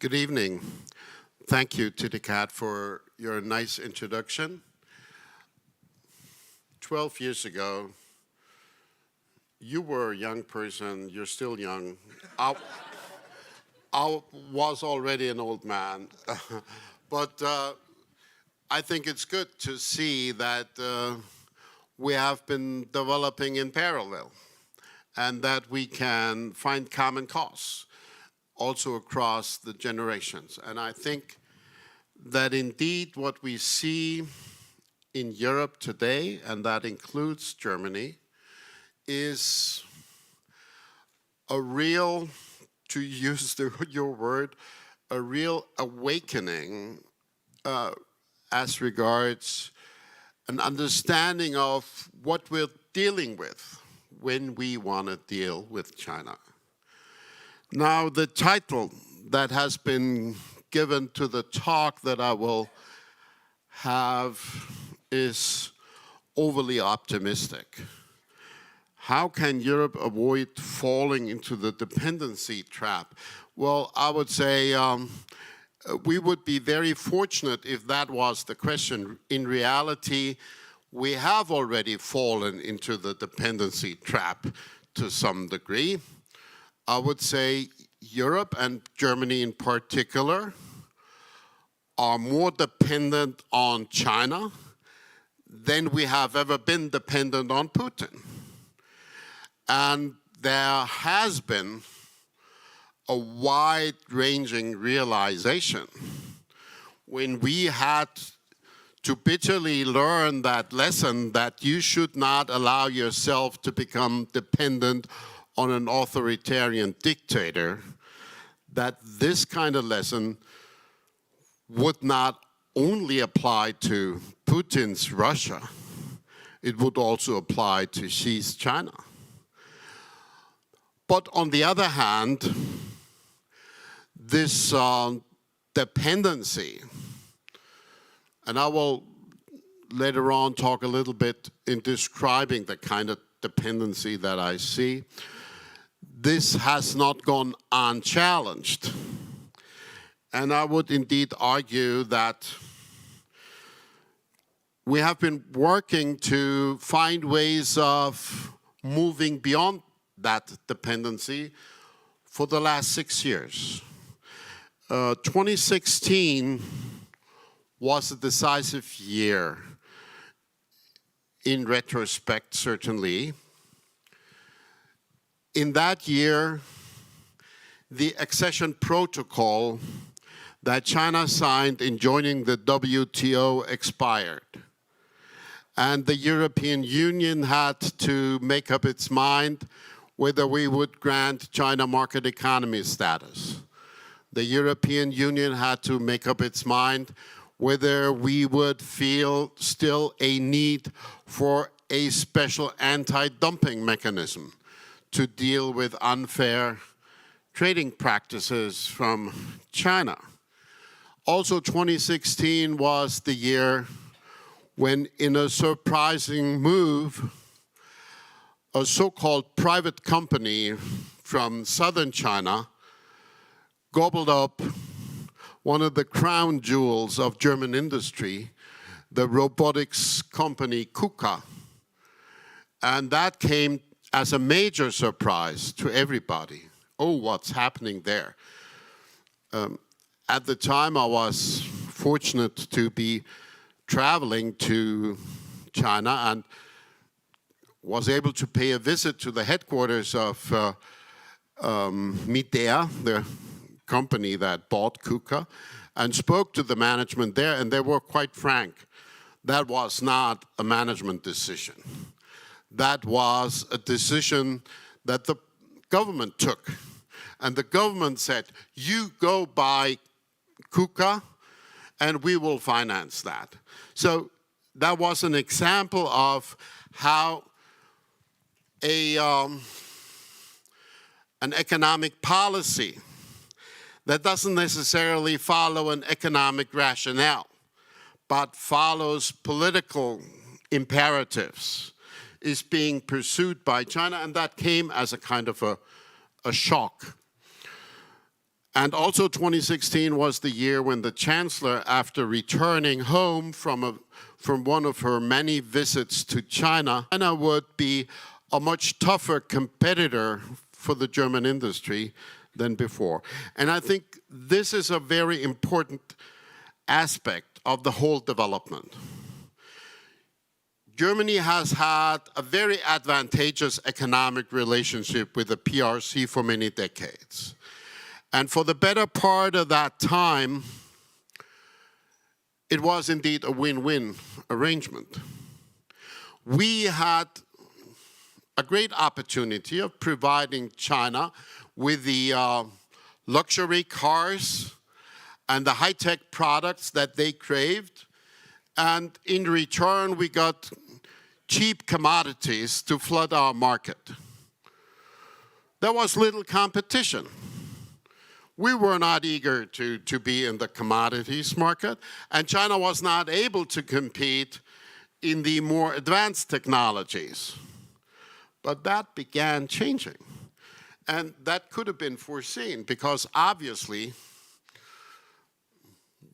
Good evening. Thank you, Titikat, for your nice introduction. 12 years ago, you were a young person, you're still young. I was already an old man. But I think it's good to see that we have been developing in parallel and that we can find common cause also across the generations. And I think that indeed what we see in Europe today, and that includes Germany, is a real, to use your word, a real awakening as regards an understanding of what we're dealing with when we want to deal with China. Now, the title that has been given to the talk that I will have is overly optimistic. How can Europe avoid falling into the dependency trap? Well, I would say we would be very fortunate if that was the question. In reality, we have already fallen into the dependency trap to some degree. I would say Europe and Germany in particular are more dependent on China than we have ever been dependent on Putin. And there has been a wide-ranging realization when we had to bitterly learn that lesson that you should not allow yourself to become dependent on an authoritarian dictator, that this kind of lesson would not only apply to Putin's Russia, it would also apply to Xi's China. But on the other hand, this dependency, and I will later on talk a little bit in describing the kind of dependency that I see, this has not gone unchallenged. And I would indeed argue that we have been working to find ways of moving beyond that dependency for the last 6 years. 2016 was a decisive year, in retrospect, certainly. In that year, the accession protocol that China signed in joining the WTO expired. And the European Union had to make up its mind whether we would grant China market economy status. The European Union had to make up its mind whether we would feel still a need for a special anti-dumping mechanism to deal with unfair trading practices from China. Also, 2016 was the year when, in a surprising move, a so-called private company from southern China gobbled up one of the crown jewels of German industry, the robotics company KUKA. And that came as a major surprise to everybody. Oh, what's happening there? At the time, I was fortunate to be traveling to China and was able to pay a visit to the headquarters of Midea, the company that bought KUKA, and spoke to the management there, and they were quite frank. That was not a management decision. That was a decision that the government took. And the government said, you go buy KUKA and we will finance that. So that was an example of how an economic policy that doesn't necessarily follow an economic rationale, but follows political imperatives, is being pursued by China, and that came as a kind of a shock. And also 2016 was the year when the Chancellor, after returning home from one of her many visits to China would be a much tougher competitor for the German industry than before. And I think this is a very important aspect of the whole development. Germany has had a very advantageous economic relationship with the PRC for many decades. And for the better part of that time, it was indeed a win-win arrangement. We had a great opportunity of providing China with the luxury cars and the high-tech products that they craved. And in return, we got cheap commodities to flood our market. There was little competition. We were not eager to be in the commodities market, and China was not able to compete in the more advanced technologies. But that began changing. And that could have been foreseen, because obviously,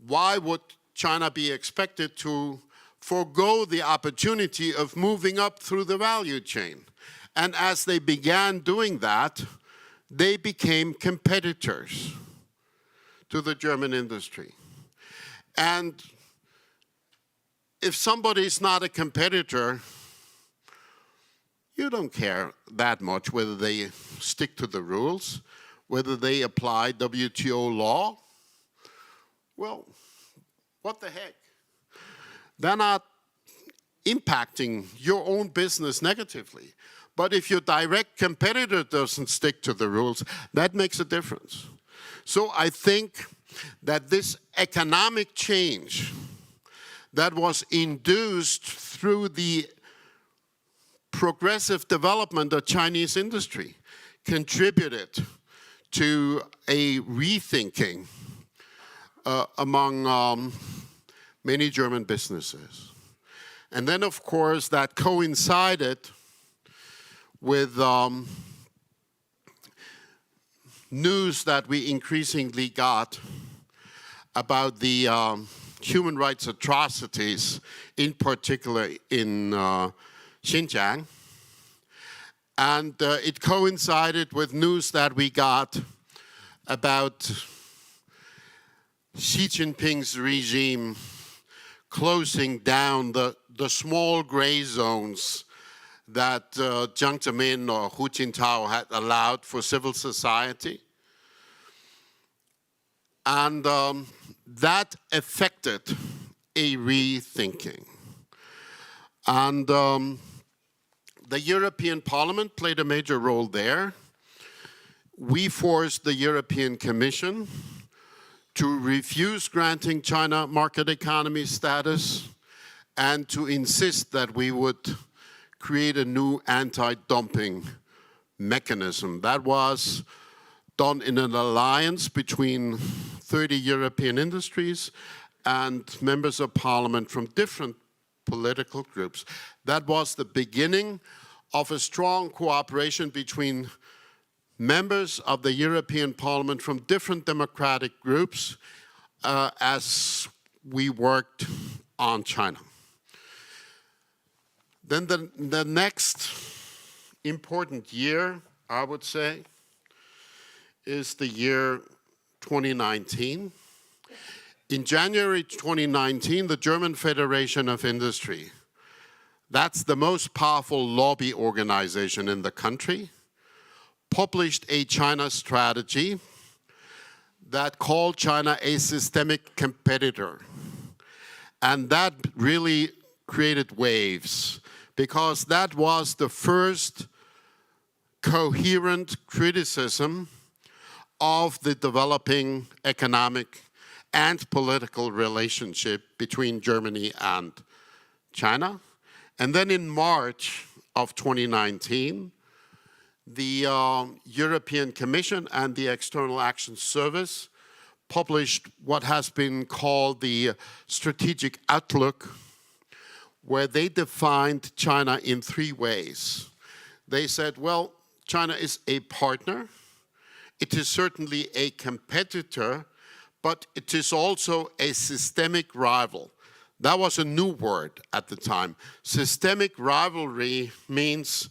why would China be expected to forego the opportunity of moving up through the value chain? And as they began doing that, they became competitors to the German industry. And if somebody's not a competitor, you don't care that much whether they stick to the rules, whether they apply WTO law. Well, what the heck? They're not impacting your own business negatively. But if your direct competitor doesn't stick to the rules, that makes a difference. So I think that this economic change that was induced through the progressive development of Chinese industry contributed to a rethinking among many German businesses. And then, of course, that coincided with news that we increasingly got about the human rights atrocities, in particular in Xinjiang. And it coincided with news that we got about Xi Jinping's regime closing down the small gray zones that Jiang Zemin or Hu Jintao had allowed for civil society. And that affected a rethinking. And the European Parliament played a major role there. We forced the European Commission to refuse granting China market economy status and to insist that we would create a new anti-dumping mechanism. That was done in an alliance between 30 European industries and members of parliament from different political groups. That was the beginning of a strong cooperation between members of the European Parliament from different democratic groups as we worked on China. Then the next important year, I would say, is the year 2019. In January 2019, the German Federation of Industry, that's the most powerful lobby organization in the country, published a China strategy that called China a systemic competitor. And that really created waves, because that was the first coherent criticism of the developing economic and political relationship between Germany and China. And then in March of 2019, the European Commission and the External Action Service published what has been called the Strategic Outlook, where they defined China in 3 ways. They said, well, China is a partner, It is certainly a competitor, but it is also a systemic rival. That was a new word at the time. Systemic rivalry means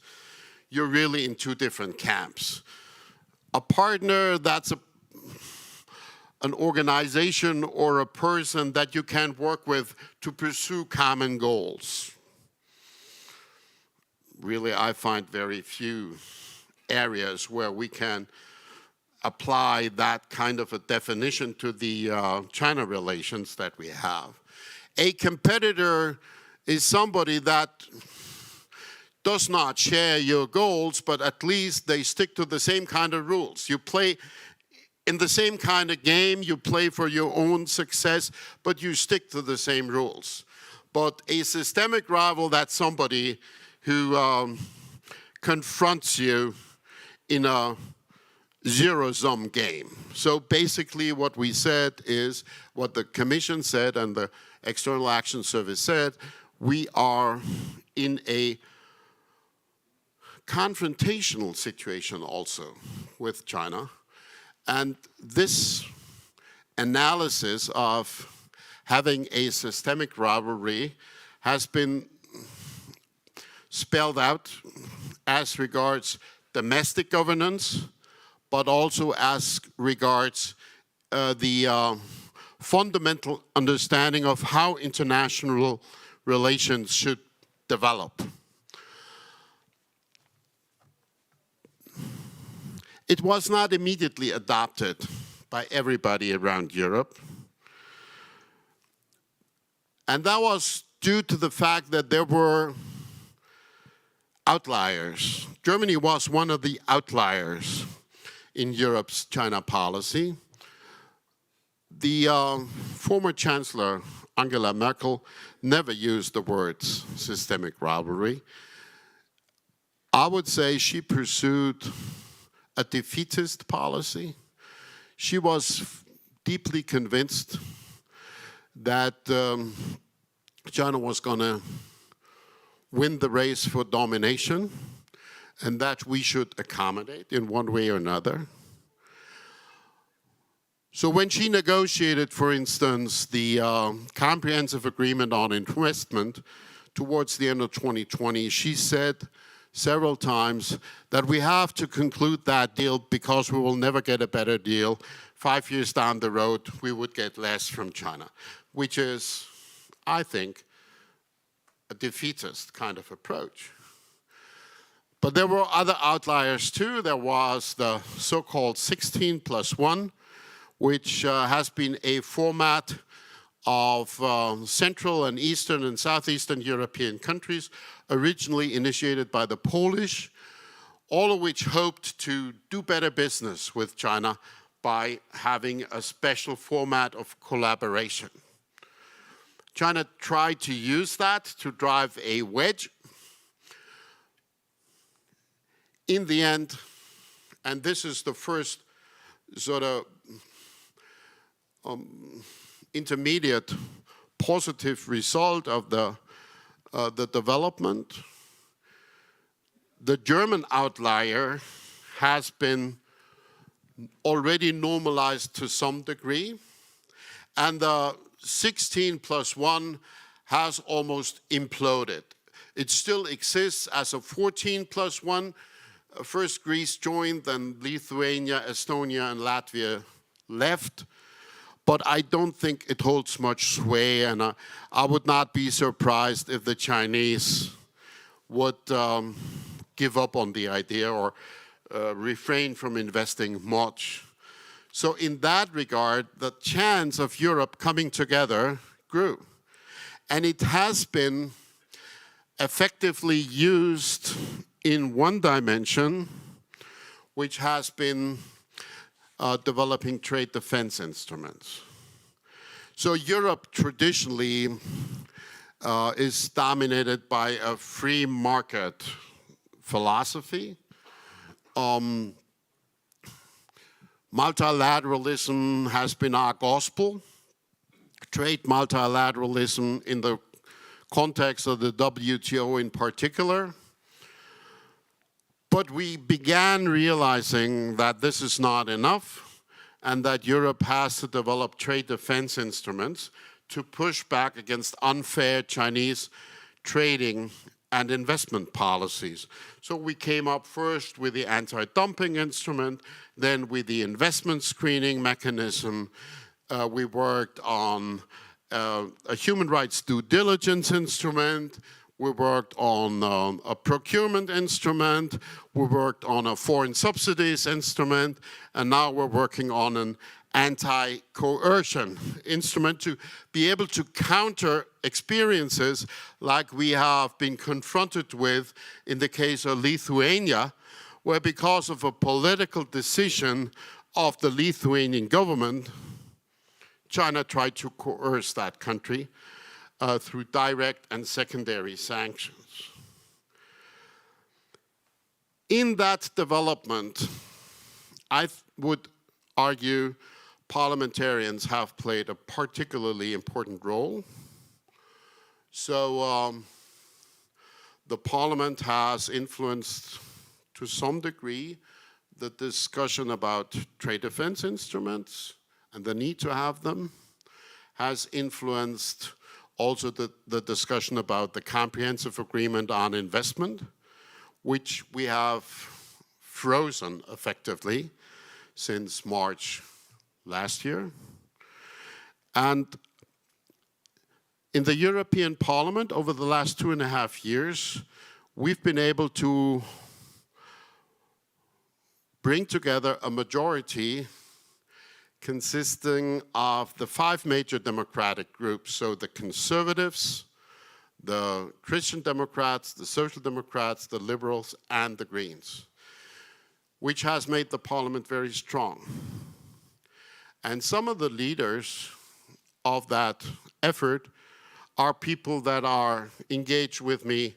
you're really in two different camps. A partner, that's an organization or a person that you can work with to pursue common goals. Really, I find very few areas where we can apply that kind of a definition to the China relations that we have. A competitor is somebody that does not share your goals, but at least they stick to the same kind of rules. You play in the same kind of game, you play for your own success, but you stick to the same rules. But a systemic rival, that's somebody who confronts you in a zero-sum game. So basically what we said is, what the Commission said and the External Action Service said, we are in a confrontational situation also with China. And this analysis of having a systemic rivalry has been spelled out as regards domestic governance, but also as regards the fundamental understanding of how international relations should develop. It was not immediately adopted by everybody around Europe. And that was due to the fact that there were outliers. Germany was one of the outliers in Europe's China policy. The former Chancellor, Angela Merkel, never used the words systemic rivalry. I would say she pursued a defeatist policy. She was deeply convinced that China was going to win the race for domination and that we should accommodate in one way or another. So when she negotiated, for instance, the comprehensive agreement on investment towards the end of 2020, she said several times that we have to conclude that deal because we will never get a better deal. 5 years down the road, we would get less from China, which is, I think, a defeatist kind of approach. But there were other outliers too. There was the so-called 16+1, which has been a format of Central and Eastern and Southeastern European countries, originally initiated by the Polish, all of which hoped to do better business with China by having a special format of collaboration. China tried to use that to drive a wedge. In the end, and this is the first sort of intermediate positive result of the development, the German outlier has been already normalized to some degree, and the 16+1 has almost imploded. It still exists as a 14+1. First Greece joined, then Lithuania, Estonia, and Latvia left. But I don't think it holds much sway, and I would not be surprised if the Chinese would give up on the idea or refrain from investing much. So in that regard, the chance of Europe coming together grew. And it has been effectively used in one dimension, which has been developing trade defense instruments. So Europe traditionally is dominated by a free market philosophy. Multilateralism has been our gospel. Trade multilateralism in the context of the WTO in particular. But we began realizing that this is not enough and that Europe has to develop trade defense instruments to push back against unfair Chinese trading and investment policies. So we came up first with the anti-dumping instrument, then with the investment screening mechanism. We worked on a human rights due diligence instrument. We worked on a procurement instrument. We worked on a foreign subsidies instrument. And now we're working on an anti-coercion instrument to be able to counter experiences like we have been confronted with in the case of Lithuania, where because of a political decision of the Lithuanian government, China tried to coerce that country through direct and secondary sanctions. In that development, I would argue parliamentarians have played a particularly important role. So the parliament has influenced to some degree the discussion about trade defense instruments and the need to have them, has influenced also the discussion about the comprehensive agreement on investment, which we have frozen effectively since March last year. And in the European Parliament, over the last 2.5 years, we've been able to bring together a majority consisting of the 5 major democratic groups, so the Conservatives, the Christian Democrats, the Social Democrats, the Liberals, and the Greens, which has made the Parliament very strong. And some of the leaders of that effort are people that are engaged with me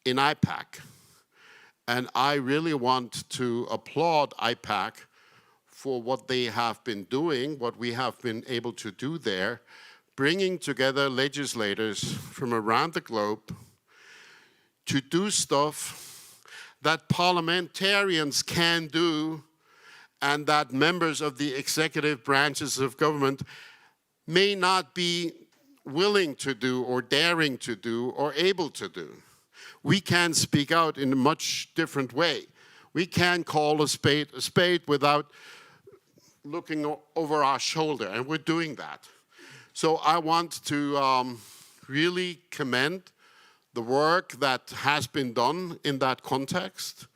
in IPAC. And I really want to applaud IPAC for what they have been doing, what we have been able to do there, bringing together legislators from around the globe to do stuff that parliamentarians can do and that members of the executive branches of government may not be willing to do or daring to do or able to do. We can speak out in a much different way. We can call a spade without looking over our shoulder, and we're doing that. So I want to really commend the work that has been done in that context,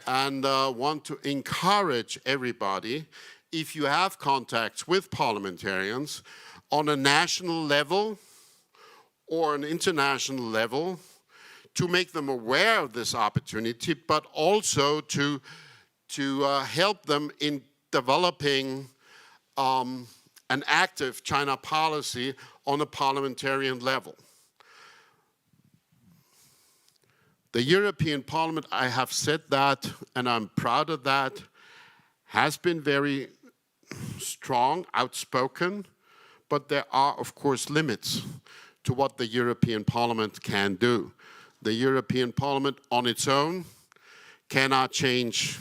and want to encourage everybody, if you have contacts with parliamentarians on a national level or an international level, to make them aware of this opportunity, but also to help them in developing an active China policy on a parliamentarian level. The European Parliament, I have said that, and I'm proud of that, has been very strong, outspoken, but there are, of course, limits to what the European Parliament can do. The European Parliament on its own cannot change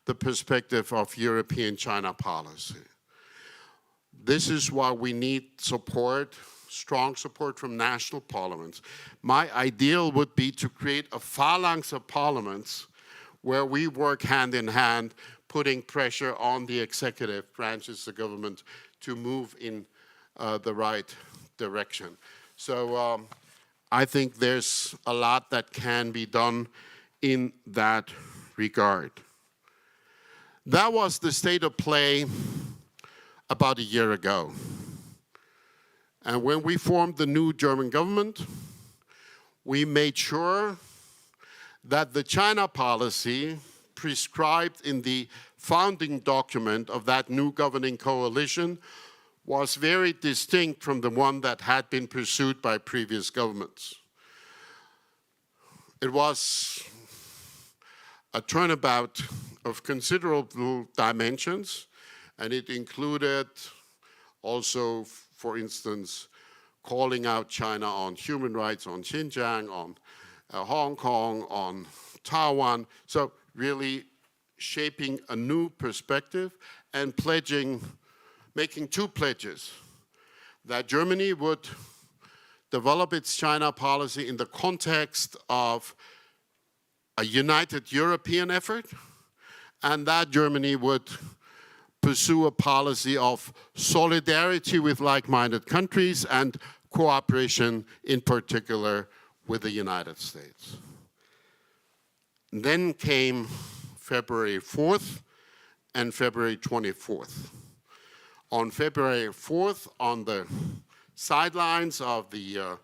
the perspective of European China policy. This is why we need support, strong support from national parliaments. My ideal would be to create a phalanx of parliaments where we work hand in hand, putting pressure on the executive branches of government to move in the right direction. So I think there's a lot that can be done in that regard. That was the state of play about a year ago. And when we formed the new German government, we made sure that the China policy prescribed in the founding document of that new governing coalition was very distinct from the one that had been pursued by previous governments. It was a turnabout of considerable dimensions, and it included also, for instance, calling out China on human rights, on Xinjiang, on Hong Kong, on Taiwan. So really shaping a new perspective and making two pledges, that Germany would develop its China policy in the context of a united European effort, and that Germany would pursue a policy of solidarity with like-minded countries and cooperation, in particular, with the United States. Then came February 4th and February 24th. On February 4th, on the sidelines of the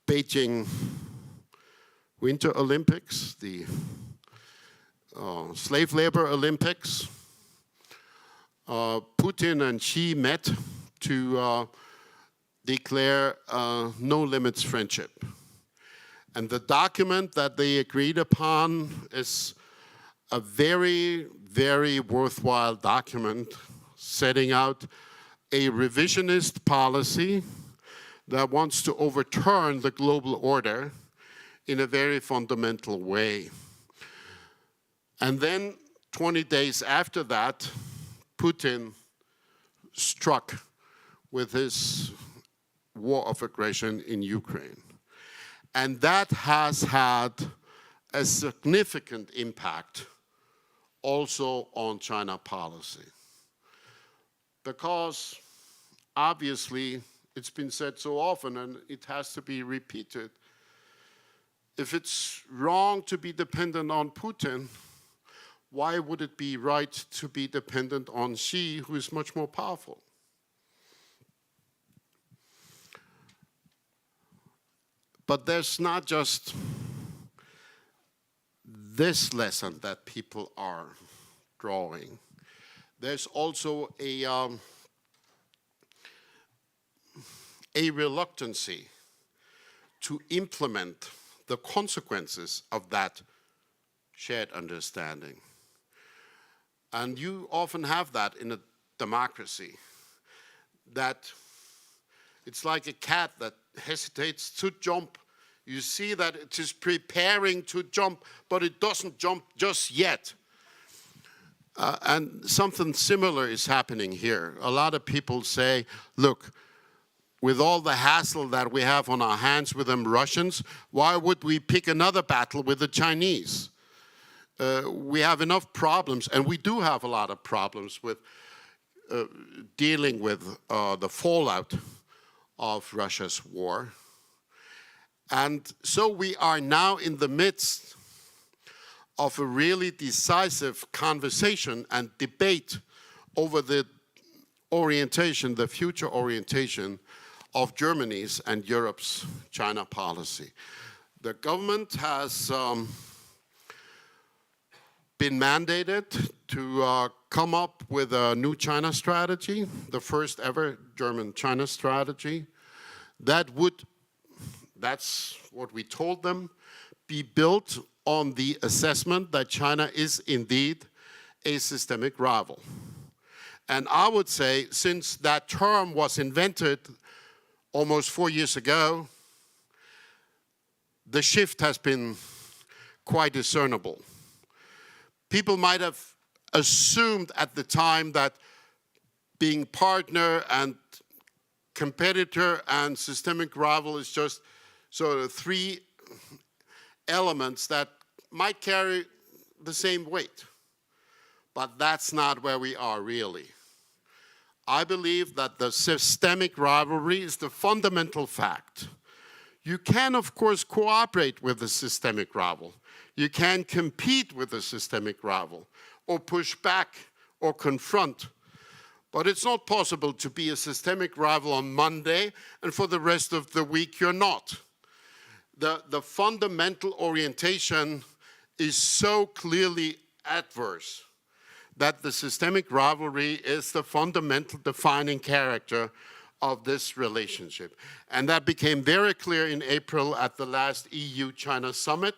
Beijing Winter Olympics, the slave labor Olympics, Putin and Xi met to declare no limits friendship. And the document that they agreed upon is a very, very worthwhile document setting out a revisionist policy that wants to overturn the global order in a very fundamental way. And then 20 days after that, Putin struck with his war of aggression in Ukraine. And that has had a significant impact also on China policy. Because obviously, it's been said so often and it has to be repeated, if it's wrong to be dependent on Putin, why would it be right to be dependent on Xi, who is much more powerful? But there's not just this lesson that people are drawing. There's also a reluctancy to implement the consequences of that shared understanding. And you often have that in a democracy, that it's like a cat that hesitates to jump. You see that it is preparing to jump, but it doesn't jump just yet. And something similar is happening here. A lot of people say, look, with all the hassle that we have on our hands with them Russians, why would we pick another battle with the Chinese? We have enough problems, and we do have a lot of problems with dealing with the fallout of Russia's war. And so we are now in the midst of a really decisive conversation and debate over the orientation, the future orientation of Germany's and Europe's China policy. The government has been mandated to come up with a new China strategy, the first ever German China strategy, that would, that's what we told them, be built on the assessment that China is indeed a systemic rival. And I would say, since that term was invented almost 4 years ago, the shift has been quite discernible. People might have assumed at the time that being partner and competitor and systemic rival is just sort of three elements that might carry the same weight. But that's not where we are really. I believe that the systemic rivalry is the fundamental fact. You can, of course, cooperate with the systemic rival. You can compete with the systemic rival, or push back, or confront. But it's not possible to be a systemic rival on Monday, and for the rest of the week you're not. The fundamental orientation is so clearly adverse that the systemic rivalry is the fundamental defining character of this relationship. And that became very clear in April at the last EU-China summit,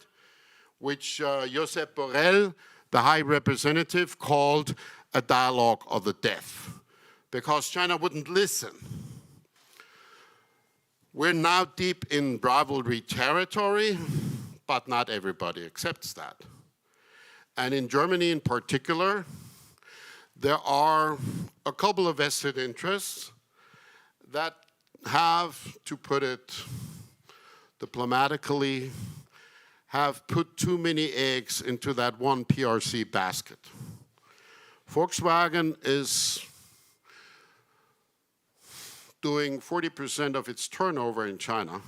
which Josep Borrell, the High Representative, called a dialogue of the deaf, because China wouldn't listen. We're now deep in rivalry territory. but not everybody accepts that. And in Germany in particular, there are a couple of vested interests that have, to put it diplomatically, have put too many eggs into that one PRC basket. Volkswagen is doing 40% of its turnover in China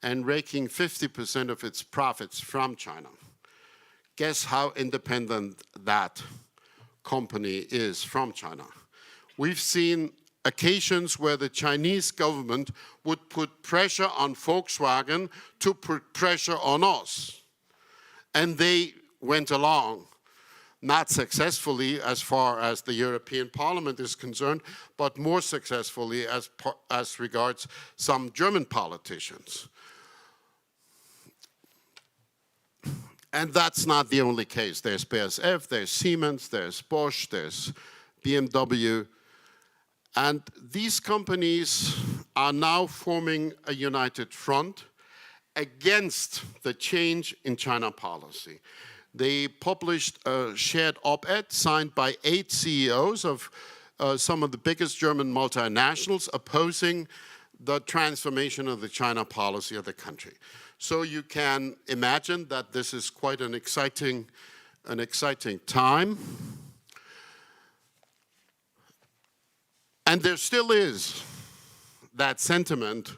and raking 50% of its profits from China. Guess how independent that company is from China. We've seen occasions where the Chinese government would put pressure on Volkswagen to put pressure on us. And they went along, not successfully as far as the European Parliament is concerned, but more successfully as regards some German politicians. And that's not the only case. There's BASF, there's Siemens, there's Bosch, there's BMW. And these companies are now forming a united front against the change in China policy. They published a shared op-ed signed by 8 CEOs of some of the biggest German multinationals opposing the transformation of the China policy of the country. So you can imagine that this is quite an exciting time. And there still is that sentiment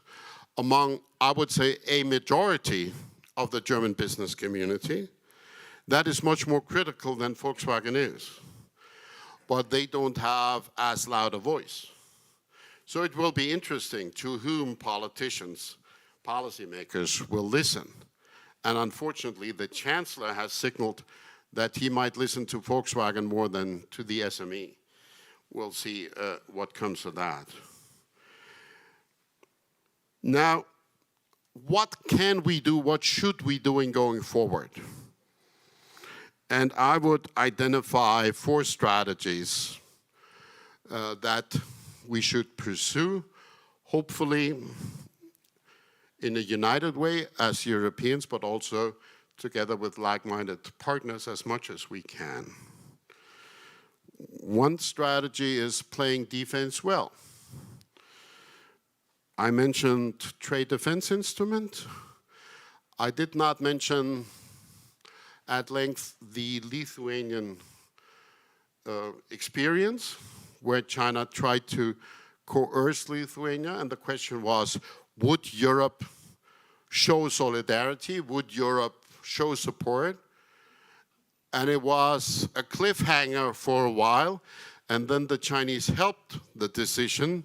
among, I would say, a majority of the German business community that is much more critical than Volkswagen is. But they don't have as loud a voice. So it will be interesting to whom politicians, policymakers will listen. And unfortunately, the Chancellor has signaled that he might listen to Volkswagen more than to the SME. We'll see what comes of that. Now, what can we do, what should we do in going forward? And I would identify 4 strategies that we should pursue, hopefully in a united way as Europeans, but also together with like-minded partners as much as we can. One strategy is playing defense well. I mentioned trade defense instrument. I did not mention at length the Lithuanian experience, where China tried to coerce Lithuania, and the question was, would Europe show solidarity? Would Europe show support? And it was a cliffhanger for a while, and then the Chinese helped the decision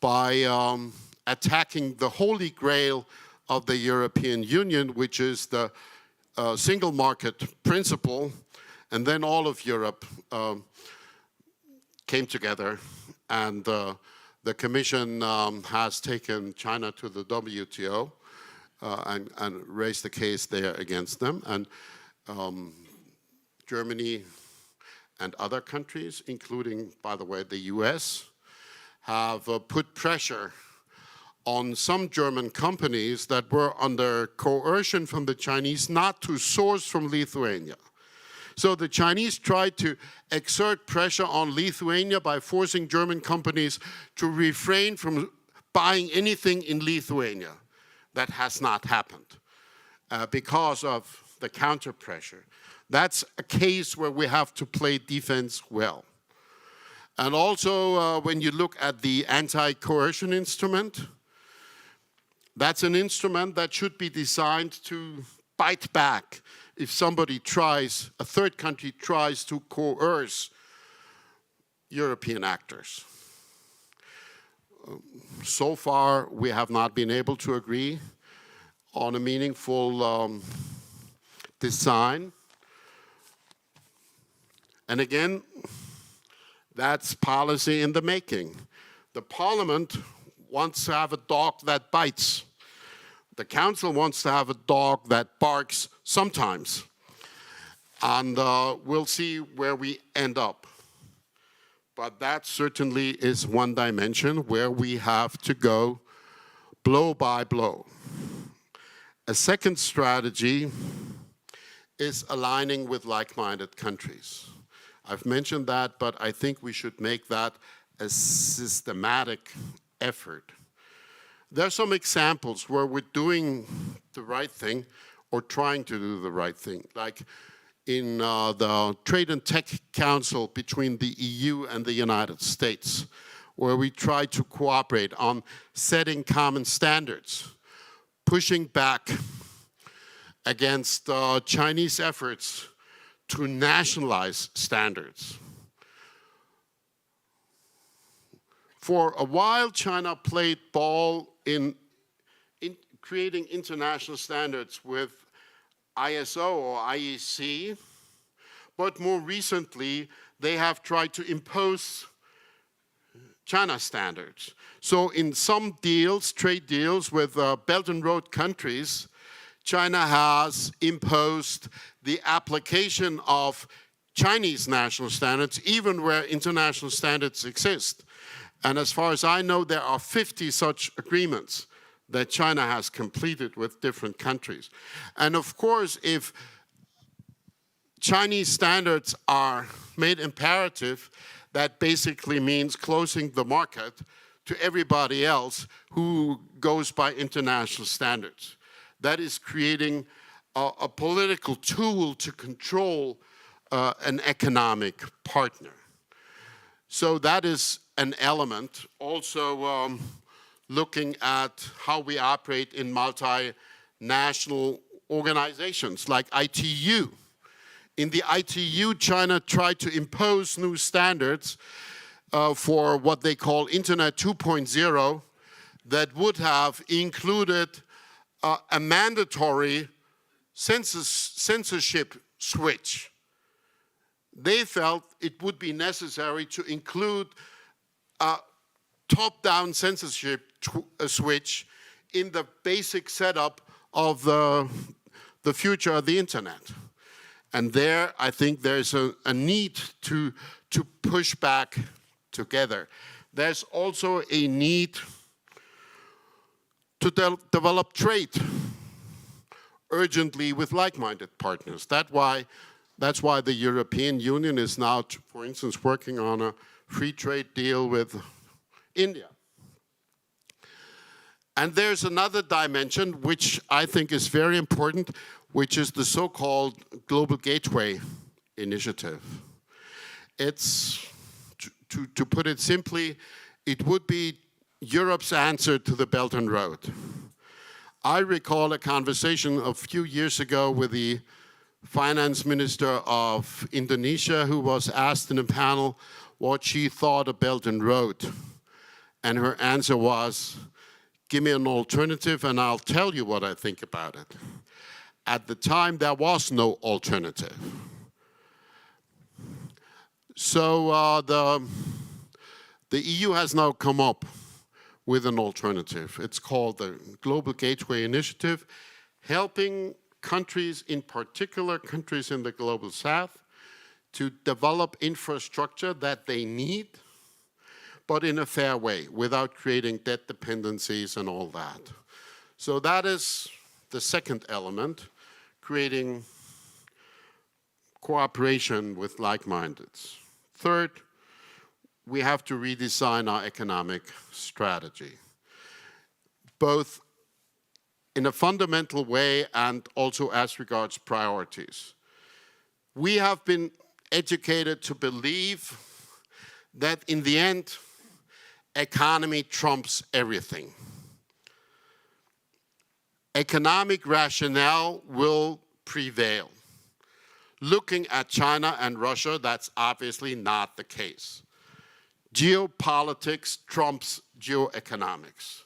by attacking the holy grail of the European Union, which is the single market principle, and then all of Europe came together, and the Commission has taken China to the WTO and raised the case there against them. And Germany and other countries, including, by the way, the US, have put pressure on some German companies that were under coercion from the Chinese not to source from Lithuania. So the Chinese tried to exert pressure on Lithuania by forcing German companies to refrain from buying anything in Lithuania. That has not happened because of the counter pressure. That's a case where we have to play defense well. And also, when you look at the anti-coercion instrument, that's an instrument that should be designed to bite back if somebody tries, a third country tries to coerce European actors. So far, we have not been able to agree on a meaningful design. And again, that's policy in the making. The Parliament wants to have a dog that bites. The Council wants to have a dog that barks sometimes. And we'll see where we end up. But that certainly is one dimension where we have to go blow by blow. A second strategy is aligning with like-minded countries. I've mentioned that, but I think we should make that a systematic effort. There are some examples where we're doing the right thing or trying to do the right thing, like in the Trade and Tech Council between the EU and the United States, where we try to cooperate on setting common standards, pushing back against Chinese efforts to nationalize standards. For a while, China played ball in creating international standards with ISO or IEC, but more recently, they have tried to impose China standards. So in some deals, trade deals with Belt and Road countries, China has imposed the application of Chinese national standards, even where international standards exist. And as far as I know, there are 50 such agreements that China has completed with different countries. And of course, if Chinese standards are made imperative, that basically means closing the market to everybody else who goes by international standards. That is creating a political tool to control an economic partner. So that is an element. Also looking at how we operate in multinational organizations like ITU. In the ITU, China tried to impose new standards for what they call Internet 2.0 that would have included a mandatory censorship switch. They felt it would be necessary to include a top-down censorship switch in the basic setup of the future of the internet. And there, I think there's a need to push back together. There's also a need to develop trade urgently with like-minded partners. That's why the European Union is now, for instance, working on a free trade deal with India. And there's another dimension which I think is very important, which is the so-called Global Gateway Initiative. It's, to put it simply, it would be Europe's answer to the Belt and Road. I recall a conversation a few years ago with the finance minister of Indonesia, who was asked in a panel what she thought of Belt and Road. And her answer was, give me an alternative and I'll tell you what I think about it. At the time, there was no alternative. So the EU has now come up with an alternative. It's called the Global Gateway Initiative, helping countries, in particular countries in the Global South, to develop infrastructure that they need, but in a fair way, without creating debt dependencies and all that. So that is the second element, creating cooperation with like-mindeds. Third, we have to redesign our economic strategy, both in a fundamental way and also as regards priorities. We have been educated to believe that in the end, economy trumps everything. Economic rationale will prevail. Looking at China and Russia, that's obviously not the case. Geopolitics trumps geoeconomics.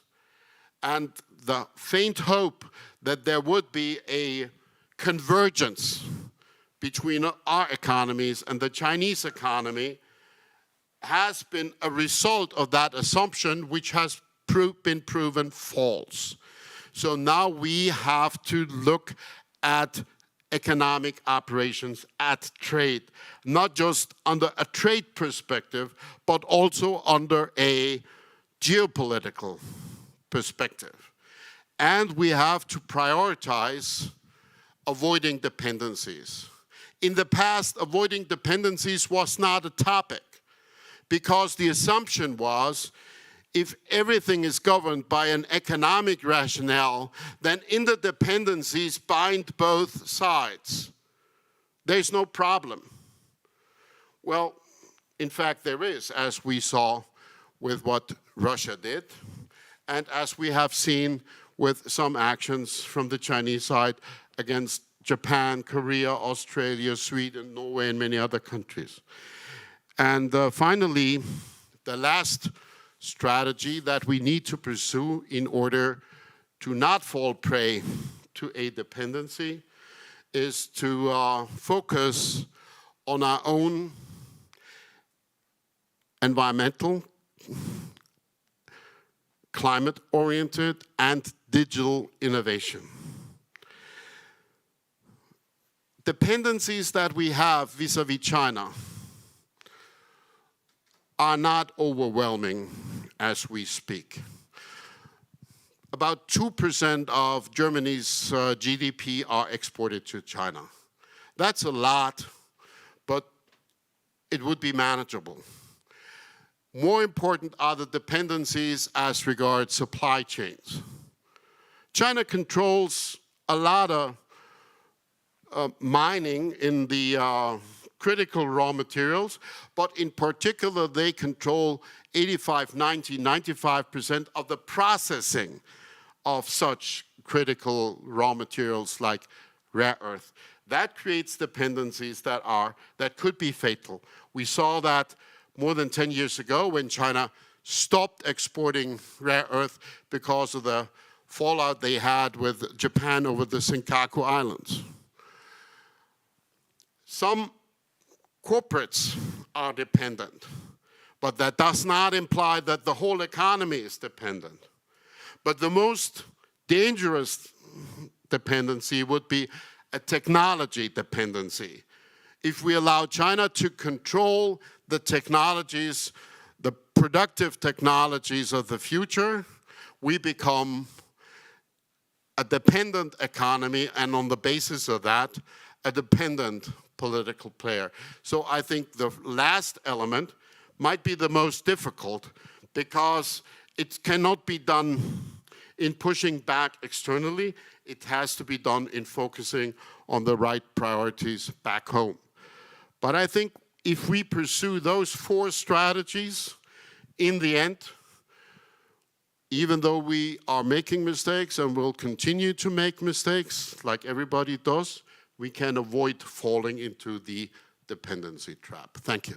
And the faint hope that there would be a convergence between our economies and the Chinese economy has been a result of that assumption, which has been proven false. So now we have to look at economic operations, at trade, not just under a trade perspective, but also under a geopolitical perspective. And we have to prioritize avoiding dependencies. In the past, avoiding dependencies was not a topic because the assumption was if everything is governed by an economic rationale, then interdependencies bind both sides. There's no problem. Well, in fact, there is, as we saw with what Russia did, and as we have seen with some actions from the Chinese side against Japan, Korea, Australia, Sweden, Norway, and many other countries. And finally, the last strategy that we need to pursue in order to not fall prey to a dependency is to focus on our own environmental, climate-oriented, and digital innovation. Dependencies that we have vis-à-vis China are not overwhelming as we speak. About 2% of Germany's GDP are exported to China. That's a lot, but it would be manageable. More important are the dependencies as regards supply chains. China controls a lot of mining in the critical raw materials, but in particular they control 85, 90, 95% of the processing of such critical raw materials like rare earth. That creates dependencies that could be fatal. We saw that more than 10 years ago when China stopped exporting rare earth because of the fallout they had with Japan over the Senkaku Islands. Some corporates are dependent, but that does not imply that the whole economy is dependent. But the most dangerous dependency would be a technology dependency. If we allow China to control the technologies, the productive technologies of the future, we become a dependent economy, and on the basis of that, a dependent political player. So I think the last element might be the most difficult because it cannot be done in pushing back externally. It has to be done in focusing on the right priorities back home. But I think if we pursue those 4 strategies, in the end, even though we are making mistakes and will continue to make mistakes like everybody does, we can avoid falling into the dependency trap. Thank you.